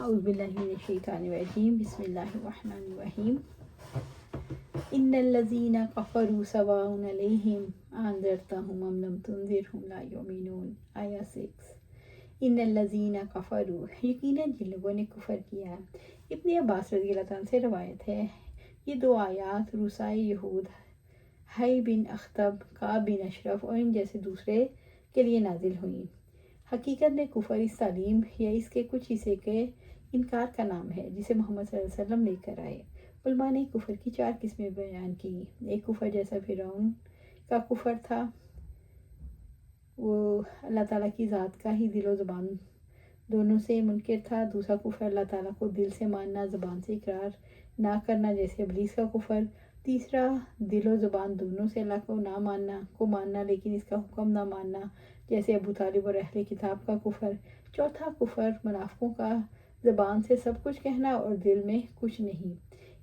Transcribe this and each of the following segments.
اعوذ باللہ من الشیطان الرجیم بسم اللہ الرحمن الرحیم ان الذین کفروا سواء علیہم انذرتہم ام لم تنذرہم لا یؤمنون۔ آیہ 6۔ ان الذین کفروا، یقیناً جن لوگوں نے کفر کیا۔ ابن عباس رضی اللہ تعالیٰ سے روایت ہے، یہ دو آیات رؤسائے یہود حی بن اخطب، کعب بن اشرف اور ان جیسے دوسرے کے لیے نازل ہوئیں۔ حقیقت میں کفر اس تعلیم یا اس کے کچھ حصے کے انکار کا نام ہے جسے محمد صلی اللہ علیہ وسلم لے کر آئے۔ علماء نے کفر کی 4 قسمیں بیان کی۔ ایک کفر جیسا فرعون کا کفر تھا، وہ اللہ تعالیٰ کی ذات کا ہی دل و زبان دونوں سے منکر تھا۔ دوسرا کفر اللہ تعالیٰ کو دل سے ماننا، زبان سے اقرار نہ کرنا جیسے ابلیس کا کفر۔ تیسرا دل و زبان دونوں سے اللہ کو نہ ماننا لیکن اس کا حکم نہ ماننا جیسے ابو طالب اور اہل کتاب کا کفر۔ چوتھا کفر منافقوں کا زبان سے سب کچھ کہنا اور دل میں کچھ نہیں۔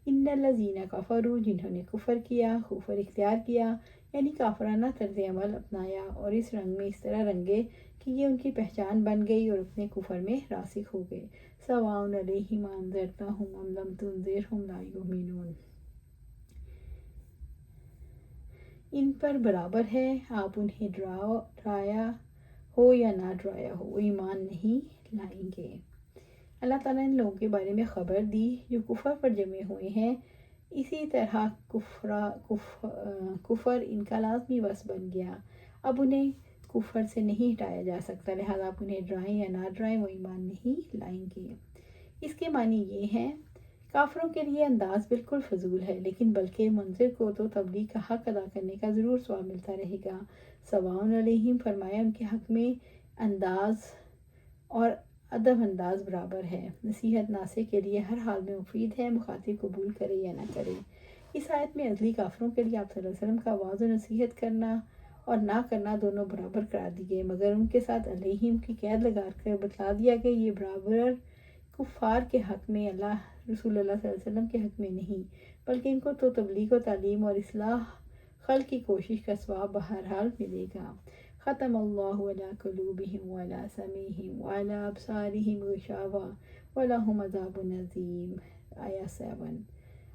ان الذین کفروا، جنہوں نے کفر کیا، کفر اختیار کیا یعنی کافرانہ طرز عمل اپنایا اور اس رنگ میں اس طرح رنگے کہ یہ ان کی پہچان بن گئی اور اپنے کفر میں راسخ ہو گئے۔ سواء علیہم انذرتہم ام لم تنذرہم لا یؤمنون، ان پر برابر ہے آپ انہیں ڈرایا ہو یا نہ ڈرایا ہو، وہ ایمان نہیں لائیں گے۔ اللہ تعالیٰ نے لوگوں کے بارے میں خبر دی جو کفر پر جمے ہوئے ہیں، اسی طرح کفر ان کا لازمی وصف بن گیا، اب انہیں کفر سے نہیں ہٹایا جا سکتا، لہذا آپ انہیں ڈرائیں یا نہ ڈرائیں وہ ایمان نہیں لائیں گے۔ اس کے معنی یہ ہیں، کافروں کے لیے انداز بالکل فضول ہے، لیکن بلکہ منظر کو تو تبلیغ کا حق ادا کرنے کا ضرور ثواب ملتا رہے گا۔ سواء علیہم فرمایا ان کے حق میں انداز اور ادب انداز برابر ہے۔ نصیحت ناصح کے لیے ہر حال میں مفید ہے، مخاطب قبول کرے یا نہ کرے۔ اس آیت میں ازلی کافروں کے لیے آپ صلی اللہ علیہ وسلم کا وعظ و نصیحت کرنا اور نہ کرنا دونوں برابر قرار دیے، مگر ان کے ساتھ علیہم کی قید لگا کر بتلا دیا کہ یہ برابر کفار کے حق میں، رسول اللہ صلی اللہ علیہ وسلم کے حق میں نہیں، بلکہ ان کو تو تبلیغ و تعلیم اور اصلاح خلق کی کوشش کا ثواب بہرحال ملے گا۔ ختم اللہ علی قلوبہم وعلی سمعہم وعلی ابصارہم غشاوہ ولہم عذاب عظیم۔ آیہ 7۔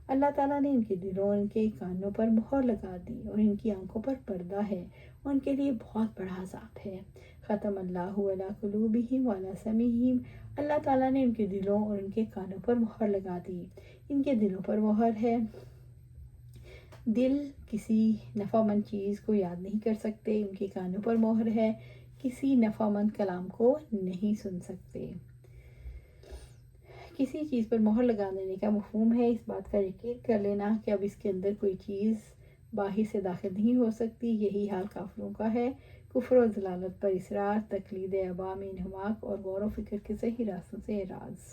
اللہ تعالیٰ نے ان کے دلوں اور ان کے کانوں پر مہر لگا دی اور ان کی آنکھوں پر پردہ ہے اور ان کے لیے بہت بڑا عذاب ہے۔ ختم اللہ علی قلوبہم وعلی سمعہم، اللہ تعالیٰ نے ان کے دلوں اور ان کے کانوں پر مہر لگا دی۔ ان کے دلوں پر مہر ہے، دل کسی نفع مند چیز کو یاد نہیں کر سکتے، ان کے کانوں پر مہر ہے، کسی نفع مند کلام کو نہیں سن سکتے۔ کسی چیز پر مہر لگا دینے کا مفہوم ہے اس بات کا یقین کر لینا کہ اب اس کے اندر کوئی چیز باہر سے داخل نہیں ہو سکتی۔ یہی حال کافروں کا ہے، کفر و ضلالت پر اصرار، تقلید آباء میں انہماک اور غور و فکر کے صحیح راستوں سے اعراض۔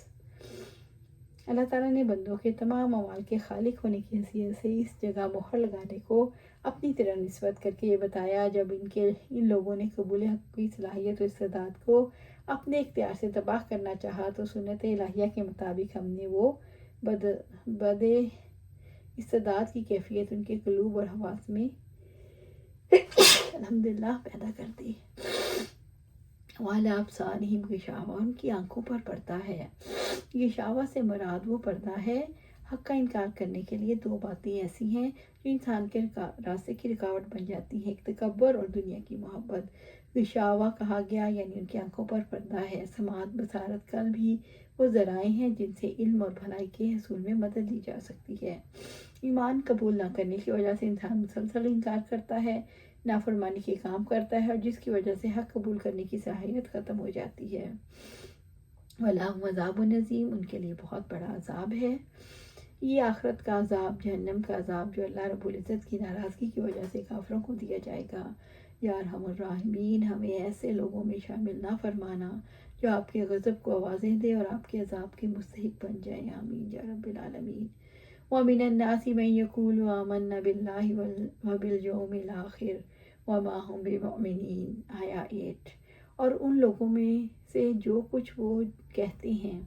اللہ تعالیٰ نے بندوں کے تمام اعمال کے خالق ہونے کی حیثیت سے اس جگہ مہر لگانے کو اپنی طرح نسبت کر کے یہ بتایا، جب ان لوگوں نے قبول حق کی صلاحیت و استعداد کو اپنے اختیار سے تباہ کرنا چاہا تو سنت الہیہ کے مطابق ہم نے وہ بد استعداد کی کیفیت ان کے قلوب اور حواس میں الحمدللہ پیدا کر دی۔ وعلی ابصارہم غشاوہ، ان کی آنکھوں پر پردہ ہے۔ غشاوہ سے مراد وہ پردہ ہے۔ حق کا انکار کرنے کے لیے 2 باتیں ایسی ہیں جو انسان کے راستے کی رکاوٹ بن جاتی ہیں، ایک تکبر اور دنیا کی محبت۔ غشاوہ کہا گیا یعنی ان کی آنکھوں پر پردہ ہے۔ سماعت، بصارت، قلب ہی وہ ذرائع ہیں جن سے علم اور بھلائی کے حصول میں مدد لی جا سکتی ہے۔ ایمان قبول نہ کرنے کی وجہ سے انسان مسلسل انکار کرتا ہے، نافرمانی کے کام کرتا ہے اور جس کی وجہ سے حق قبول کرنے کی صلاحیت ختم ہو جاتی ہے۔ وَلَهُمْ عَذَابٌ عَظِيمٌ، ان کے لیے بہت بڑا عذاب ہے۔ یہ آخرت کا عذاب، جہنم کا عذاب جو اللہ رب العزت کی ناراضگی کی وجہ سے کافروں کو دیا جائے گا۔ یا ارحم الراحمین، ہمیں ایسے لوگوں میں شامل نہ فرمانا جو آپ کے غضب کو آوازیں دے اور آپ کے عذاب کے مستحق بن جائیں، آمین یا رب العالمین۔ وَمِنَ النَّاسِ مَن يَقُولُ آمَنَّا بِاللَّهِ وَبِالْيَوْمِ الْآخِرِ وَمَا هُمْ بِمُؤْمِنِينَ۔ آیہ 8۔ اور ان لوگوں میں سے جو کچھ وہ کہتے ہیں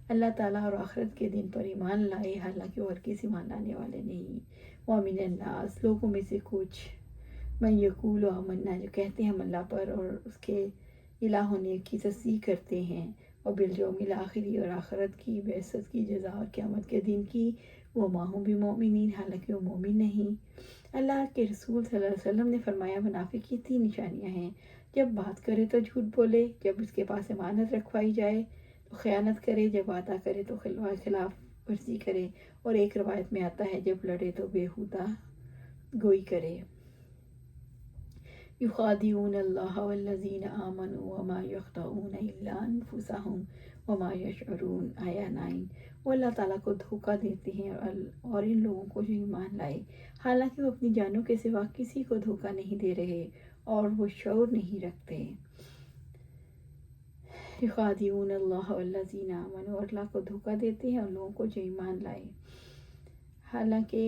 اللہ تعالیٰ اور آخرت کے دن پر ایمان لائے، حالانکہ وہ ہرگز ایمان لانے والے نہیں۔ وَمِنَ النَّاسِ، لوگوں میں سے کچھ، مَن یقول آمنا، جو کہتے ہیں ہم اللہ پر اور اس کے الہ ہونے کی تصدیق کرتے ہیں، اور بالیوم الآخری اور آخرت کی، بعثت کی، جزا اور قیامت کے دن کی، وما هم بمؤمنین، حالانکہ وہ مومن نہیں۔ اللہ کے رسول صلی اللہ علیہ وسلم نے فرمایا منافق کی 3 نشانیاں ہیں: جب بات کرے تو جھوٹ بولے، جب اس کے پاس امانت رکھوائی جائے تو خیانت کرے، جب وعدہ کرے تو خلاف ورزی کرے، اور ایک روایت میں آتا ہے جب لڑے تو بیہودہ گوئی کرے۔ یخادعون اللہ والذین آمنوا وما یخدعون الا انفسهم وما یشعرون، آیا 9۔ وہ اللہ تعالیٰ کو دھوکہ دیتے ہیں اور ان لوگوں کو جو ایمان لائے، حالانکہ وہ اپنی جانوں کے سوا کسی کو دھوکہ نہیں دے رہے اور وہ شعور نہیں رکھتے۔ یخادعون اللہ والذین آمنوا، اور اللہ کو دھوکہ دیتے ہیں اور لوگوں کو جو ایمان لائے، حالانکہ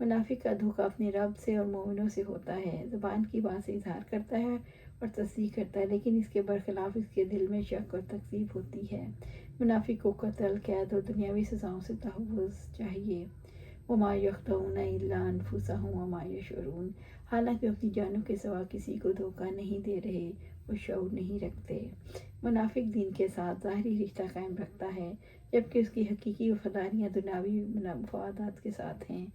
منافق کا دھوکہ اپنے رب سے اور مومنوں سے ہوتا ہے، زبان کی بات سے اظہار کرتا ہے اور تصدیق کرتا ہے، لیکن اس کے برخلاف اس کے دل میں شک اور تکذیب ہوتی ہے۔ منافق کو قتل، قید اور دنیاوی سزاؤں سے تحفظ چاہیے۔ وما یخدعون الا انفسهم وما یشعرون، حالانکہ اپنی جانوں کے سوا کسی کو دھوکہ نہیں دے رہے، وہ شعور نہیں رکھتے۔ منافق دین کے ساتھ ظاہری رشتہ قائم رکھتا ہے، جبکہ اس کی حقیقی وفاداریاں دنیاوی مفادات کے ساتھ ہیں۔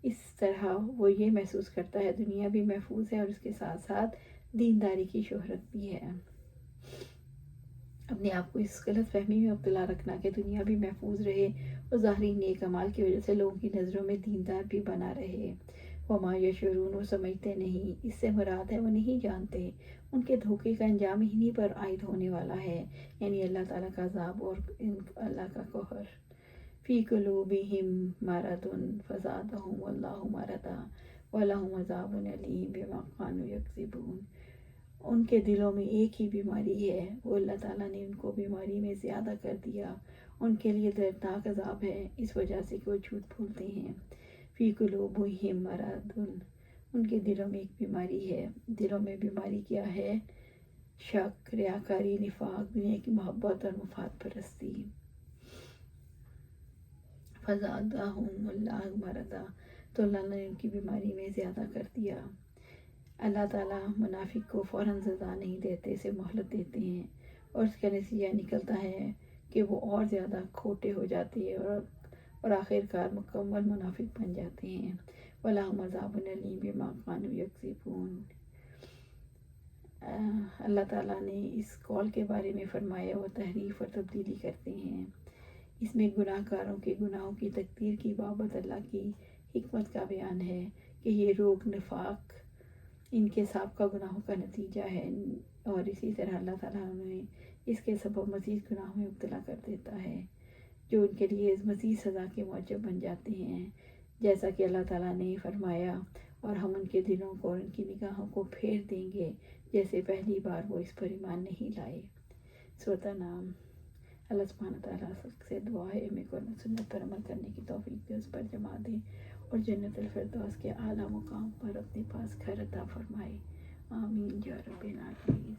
اس طرح وہ یہ محسوس کرتا ہے دنیا بھی محفوظ ہے اور اس کے ساتھ ساتھ دینداری کی شہرت بھی ہے۔ اپنے آپ کو اس غلط فہمی میں مبتلا رکھنا کہ دنیا بھی محفوظ رہے اور ظاہری نیک اعمال کی وجہ سے لوگوں کی نظروں میں دیندار بھی بنا رہے۔ وما یشعرون، وہ سمجھتے نہیں، اس سے مراد ہے وہ نہیں جانتے۔ ان کے دھوکے کا انجام انہی پر عائد ہونے والا ہے، یعنی اللہ تعالیٰ کا عذاب اور اللہ کا قہر۔ فی قلوبہم مرض فزادہم اللہ مرضا ولہم عذاب علیم بما کانوا یکذبون، ان کے دلوں میں ایک ہی بیماری ہے، وہ اللہ تعالیٰ نے ان کو بیماری میں زیادہ کر دیا، ان کے لیے دردناک عذاب ہے اس وجہ سے کہ وہ جھوٹ بولتے ہیں۔ فی قلوبہم مرض، ان کے دلوں میں ایک بیماری ہے۔ دلوں میں بیماری کیا ہے؟ شک، ریاکاری، نفاق، دنیا کی محبت اور مفاد پرستی۔ فزادہم اللہ مرضا، تو اللہ نے ان کی بیماری میں زیادہ کر دیا۔ اللہ تعالیٰ منافق کو فوراً سزا نہیں دیتے، اسے مہلت دیتے ہیں، اور اس کا نتیجہ نکلتا ہے کہ وہ اور زیادہ کھوٹے ہو جاتے ہیں اور آخر کار مکمل منافق بن جاتے ہیں۔ وَلَهُمْ عَذَابٌ عَلِيمٌ بِمَا كَانُوا يَكْذِبُونَ۔ اللہ تعالیٰ نے اس قول کے بارے میں فرمایا وہ تحریف اور تبدیلی کرتے ہیں۔ اس میں گناہ گاروں کے گناہوں کی تقدیر کی بابت اللہ کی حکمت کا بیان ہے کہ یہ روگ نفاق ان کے سابقہ گناہوں کا نتیجہ ہے، اور اسی طرح اللہ تعالیٰ انہیں اس کے سبب مزید گناہوں میں مبتلا کر دیتا ہے جو ان کے لیے مزید سزا کے موجب بن جاتے ہیں، جیسا کہ اللہ تعالیٰ نے فرمایا اور ہم ان کے دلوں کو اور ان کی نگاہوں کو پھیر دیں گے جیسے پہلی بار وہ اس پر ایمان نہیں لائے۔ سورۃ نام۔ اللہ سبحانہ تعالیٰ سے دعا ہے ہمیں قرآن سنت پر عمل کرنے کی توفیق دے، اس پر جما دے اور جنت الفردوس کے اعلیٰ مقام پر اپنے پاس گھر عطا فرمائے۔ آمین یا رب العالمین۔